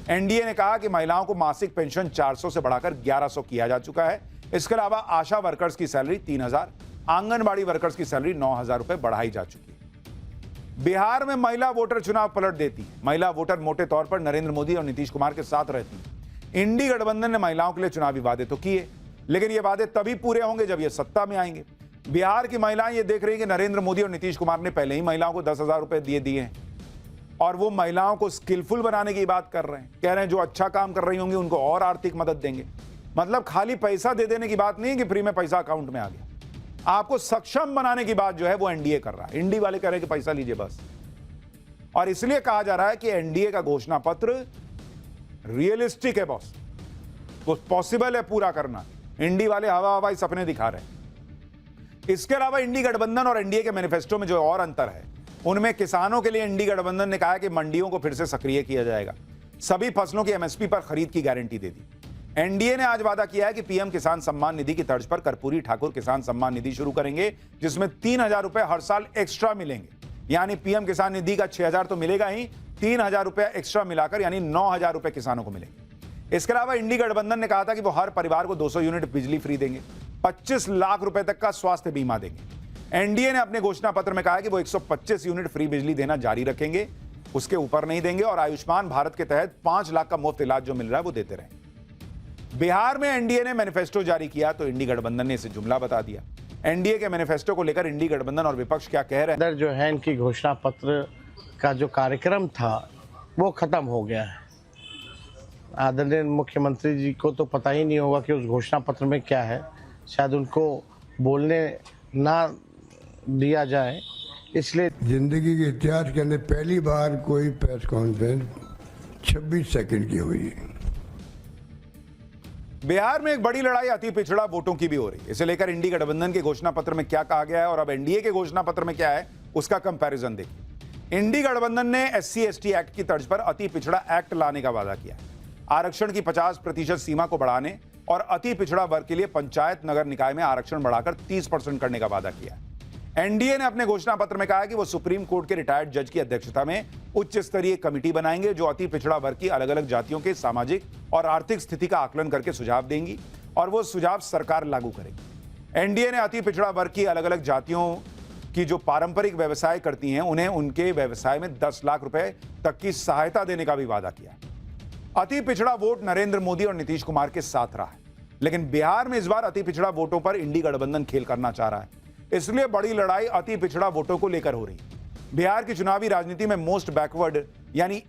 NDA ने कहा कि महिलाओं को मासिक पेंशन 400 से बढ़ाकर 1100 किया जा चुका है। इसके अलावा आशा वर्कर्स की सैलरी 3000, आंगनबाड़ी वर्कर्स की सैलरी 9000 रुपए बढ़ाई जा चुकी है। बिहार में महिला वोटर चुनाव पलट देती है। महिला वोटर मोटे तौर पर नरेंद्र मोदी और नीतीश कुमार के साथ रहती है। इंडी गठबंधन ने महिलाओं के लिए चुनावी वादे तो किए, लेकिन ये वादे तभी पूरे होंगे जब ये सत्ता में आएंगे। बिहार की महिलाएं ये देख रही हैं कि नरेंद्र मोदी और नीतीश कुमार ने पहले ही महिलाओं को 10,000 रुपए दिए हैं और वो महिलाओं को स्किलफुल बनाने की बात कर रहे हैं। कह रहे हैं जो अच्छा काम कर रही होंगी उनको और आर्थिक मदद देंगे। मतलब खाली पैसा दे देने की बात नहीं है कि फ्री में पैसा अकाउंट में आ गया। आपको सक्षम बनाने की बात जो है वो एनडीए कर रहा है। इंडी वाले कह रहे हैं कि पैसा लीजिए बस। और इसलिए कहा जा रहा है कि एनडीए का घोषणा पत्र रियलिस्टिक है बॉस, वो पॉसिबल है पूरा करना। इंडी वाले हवा हवाई सपने दिखा रहे हैं। इसके अलावा इंडी गठबंधन और एनडीए के मैनिफेस्टो में जो और अंतर है उनमें किसानों के लिए इंडी गठबंधन ने कहा कि मंडियों को फिर से सक्रिय किया जाएगा। सभी फसलों की एमएसपी पर खरीद की गारंटी दे दी। एनडीए ने आज वादा किया है कि पीएम किसान सम्मान निधि की तर्ज पर कर्पूरी ठाकुर किसान सम्मान निधि शुरू करेंगे, जिसमें 3000 रुपए हर साल एक्स्ट्रा मिलेंगे। यानी पीएम किसान निधि का 6000 तो मिलेगा ही, 3000 रुपए एक्स्ट्रा मिलाकर यानी 9000 रुपए किसानों को मिलेंगे। इसके अलावा इंडी गठबंधन ने कहा था कि वो हर परिवार को 200 यूनिट बिजली फ्री देंगे, 25 लाख रुपए तक का स्वास्थ्य बीमा देंगे। एनडीए ने अपने घोषणा पत्र में कहा है कि वो 125 यूनिट फ्री बिजली देना जारी रखेंगे, उसके ऊपर नहीं देंगे और आयुष्मान भारत के तहत 5 लाख का मुफ्त इलाज जो मिल रहा है वो देते रहेंगे। बिहार में एनडीए ने मैनिफेस्टो जारी किया तो इंडी गठबंधन ने इसे जुमला बता दिया। एनडीए के मैनिफेस्टो को लेकर इंडी गठबंधन और विपक्ष क्या कह रहे हैं? जो है इनकी घोषणा पत्र का जो कार्यक्रम था वो खत्म हो गया है। आदरणीय मुख्यमंत्री जी को तो पता ही नहीं होगा कि उस घोषणा पत्र में क्या है। शायद उनको बोलने ना दिया जाए, इसलिए जिंदगी के इतिहास के अंदर पहली बार कोई प्रेस कॉन्फ्रेंस 26 सेकंड की हुई। बिहार में एक बड़ी लड़ाई अति पिछड़ा वोटों की भी हो रही है। इसे लेकर इंडी गठबंधन के घोषणा पत्र में क्या कहा गया है और अब एनडीए के घोषणा पत्र में क्या है उसका कंपैरिजन देखिए। इंडी गठबंधन ने SC/ST एक्ट की तर्ज पर अति पिछड़ा एक्ट लाने का वादा किया है। आरक्षण की 50% सीमा को बढ़ाने और अति पिछड़ा वर्ग के लिए पंचायत नगर निकाय में आरक्षण बढ़ाकर 30% करने का वादा किया है। एनडीए ने अपने घोषणा पत्र में कहा है कि वो सुप्रीम कोर्ट के रिटायर्ड जज की अध्यक्षता में उच्च स्तरीय कमेटी बनाएंगे जो अति पिछड़ा वर्ग की अलग अलग जातियों के सामाजिक और आर्थिक स्थिति का आकलन करके सुझाव देंगी और वो सुझाव सरकार लागू करेगी। एनडीए ने अति पिछड़ा वर्ग की अलग अलग जातियों की जो पारंपरिक व्यवसाय करती हैं उन्हें उनके व्यवसाय में 10 लाख रुपए तक की सहायता देने का भी वादा किया। अति पिछड़ा वोट नरेंद्र मोदी और नीतीश कुमार के साथ रहा है, लेकिन बिहार में इस बार अति पिछड़ा वोटों पर इंडी गठबंधन खेल करना चाह रहा है। इसलिए बड़ी लड़ाई अति पिछड़ा वोटों को लेकर हो रही है। बिहार की चुनावी राजनीति में मोस्ट बैकवर्ड यानी